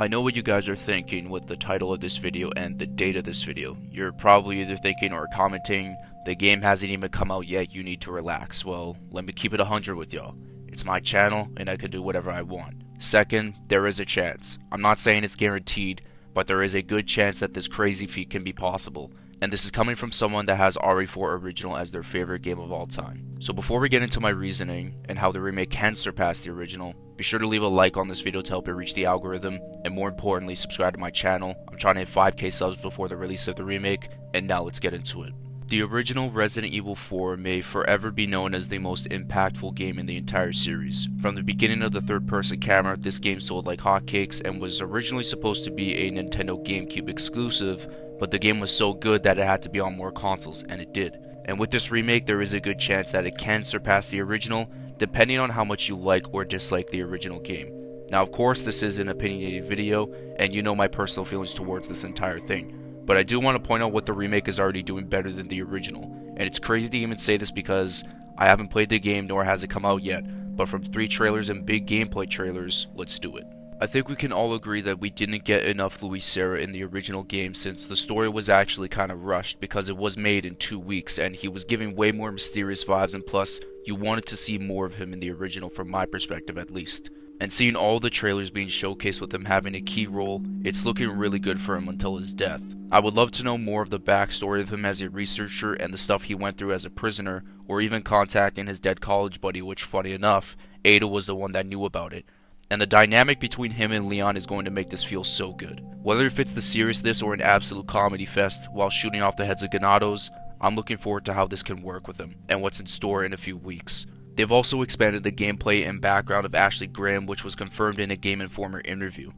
I know what you guys are thinking with the title of this video and the date of this video. You're probably either thinking or commenting, the game hasn't even come out yet, you need to relax. Well, let me keep it 100 with y'all. It's my channel and I can do whatever I want. Second, there is a chance. I'm not saying it's guaranteed, but there is a good chance that this crazy feat can be possible. And this is coming from someone that has RE4 Original as their favorite game of all time. So before we get into my reasoning and how the remake can surpass the original, be sure to leave a like on this video to help it reach the algorithm, and more importantly, subscribe to my channel. I'm trying to hit 5k subs before the release of the remake, and now let's get into it. The original Resident Evil 4 may forever be known as the most impactful game in the entire series. From the beginning of the third-person camera, this game sold like hotcakes and was originally supposed to be a Nintendo GameCube exclusive, but the game was so good that it had to be on more consoles, and it did. And with this remake, there is a good chance that it can surpass the original, depending on how much you like or dislike the original game. Now, of course, this is an opinionated video, and you know my personal feelings towards this entire thing. But I do want to point out what the remake is already doing better than the original. And it's crazy to even say this because I haven't played the game nor has it come out yet. But from 3 trailers and big gameplay trailers, let's do it. I think we can all agree that we didn't get enough Luis Serra in the original game, since the story was actually kind of rushed because it was made in 2 weeks and he was giving way more mysterious vibes, and plus you wanted to see more of him in the original, from my perspective at least. And seeing all the trailers being showcased with him having a key role, it's looking really good for him until his death. I would love to know more of the backstory of him as a researcher and the stuff he went through as a prisoner, or even contacting his dead college buddy, which funny enough, Ada was the one that knew about it. And the dynamic between him and Leon is going to make this feel so good. Whether it fits the seriousness or an absolute comedy fest while shooting off the heads of Ganados, I'm looking forward to how this can work with him, and what's in store in a few weeks. They've also expanded the gameplay and background of Ashley Graham, which was confirmed in a Game Informer interview.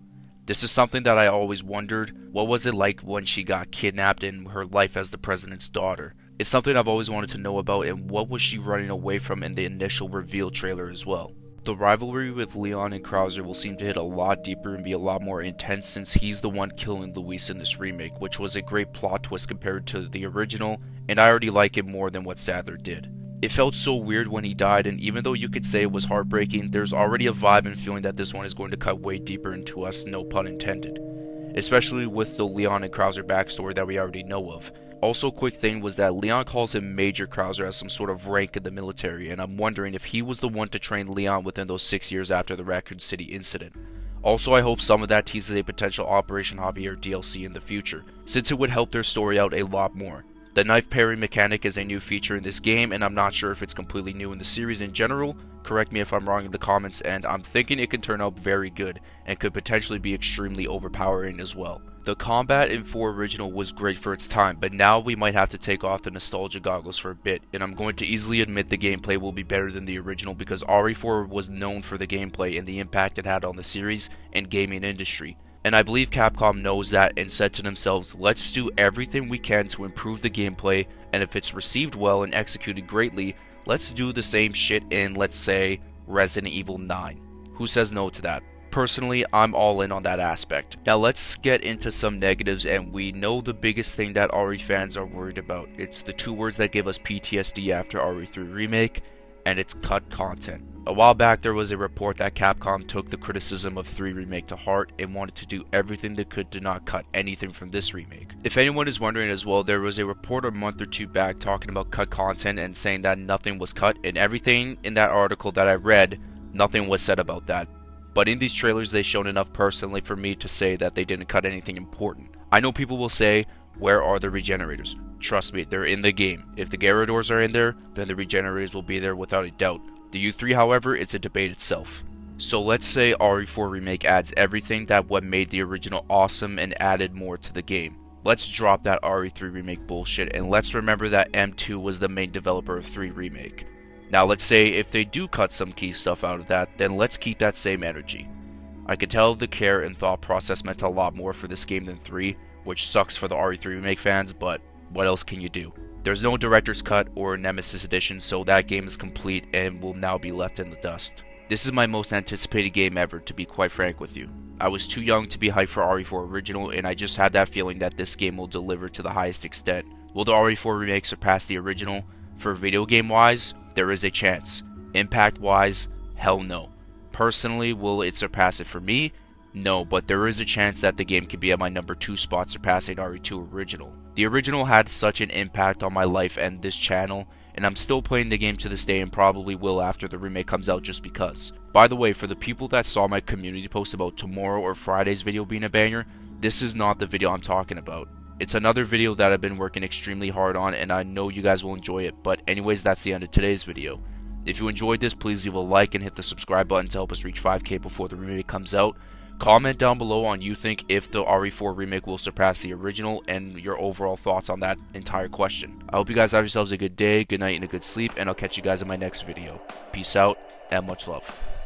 This is something that I always wondered, what was it like when she got kidnapped and her life as the president's daughter? It's something I've always wanted to know about, and what was she running away from in the initial reveal trailer as well. The rivalry with Leon and Krauser will seem to hit a lot deeper and be a lot more intense, since he's the one killing Luis in this remake, which was a great plot twist compared to the original, and I already like it more than what Sadler did. It felt so weird when he died, and even though you could say it was heartbreaking, there's already a vibe and feeling that this one is going to cut way deeper into us, no pun intended. Especially with the Leon and Krauser backstory that we already know of. Also, quick thing was that Leon calls him Major Krauser as some sort of rank in the military, and I'm wondering if he was the one to train Leon within those 6 years after the Raccoon City incident. Also, I hope some of that teases a potential Operation Javier DLC in the future, since it would help their story out a lot more. The knife parry mechanic is a new feature in this game, and I'm not sure if it's completely new in the series in general. Correct me if I'm wrong in the comments, and I'm thinking it could turn out very good, and could potentially be extremely overpowering as well. The combat in 4 Original was great for its time, but now we might have to take off the nostalgia goggles for a bit, and I'm going to easily admit the gameplay will be better than the original because RE4 was known for the gameplay and the impact it had on the series and gaming industry. And I believe Capcom knows that and said to themselves, let's do everything we can to improve the gameplay, and if it's received well and executed greatly, let's do the same shit in, let's say, Resident Evil 9. Who says no to that? Personally, I'm all in on that aspect. Now let's get into some negatives, and we know the biggest thing that RE fans are worried about. It's the 2 words that give us PTSD after RE3 Remake, and it's cut content. A while back there was a report that Capcom took the criticism of 3 Remake to heart and wanted to do everything they could to not cut anything from this remake. If anyone is wondering as well, there was a report a month or 2 back talking about cut content and saying that nothing was cut, and everything in that article that I read, nothing was said about that. But in these trailers they've shown enough personally for me to say that they didn't cut anything important. I know people will say, where are the regenerators? Trust me, they're in the game. If the Garradors are in there, then the regenerators will be there without a doubt. The U3, however, it's a debate itself. So let's say RE4 Remake adds everything that what made the original awesome and added more to the game. Let's drop that RE3 Remake bullshit, and let's remember that M2 was the main developer of 3 Remake. Now let's say if they do cut some key stuff out of that, then let's keep that same energy. I could tell the care and thought process meant a lot more for this game than 3, which sucks for the RE3 Remake fans, but what else can you do? There's no director's cut or Nemesis edition, so that game is complete and will now be left in the dust. This is my most anticipated game ever, to be quite frank with you. I was too young to be hyped for RE4 Original, and I just had that feeling that this game will deliver to the highest extent. Will the RE4 Remake surpass the original? For video game wise, there is a chance. Impact wise, hell no. Personally, will it surpass it for me? No, but there is a chance that the game could be at my number 2 spot, surpassing RE2 Original. The original had such an impact on my life and this channel, and I'm still playing the game to this day and probably will after the remake comes out just because. By the way, for the people that saw my community post about tomorrow or Friday's video being a banger, this is not the video I'm talking about. It's another video that I've been working extremely hard on, and I know you guys will enjoy it. But anyways, that's the end of today's video. If you enjoyed this, please leave a like and hit the subscribe button to help us reach 5K before the remake comes out. Comment down below on you think if the RE4 remake will surpass the original and your overall thoughts on that entire question. I hope you guys have yourselves a good day, good night, and a good sleep, and I'll catch you guys in my next video. Peace out, and much love.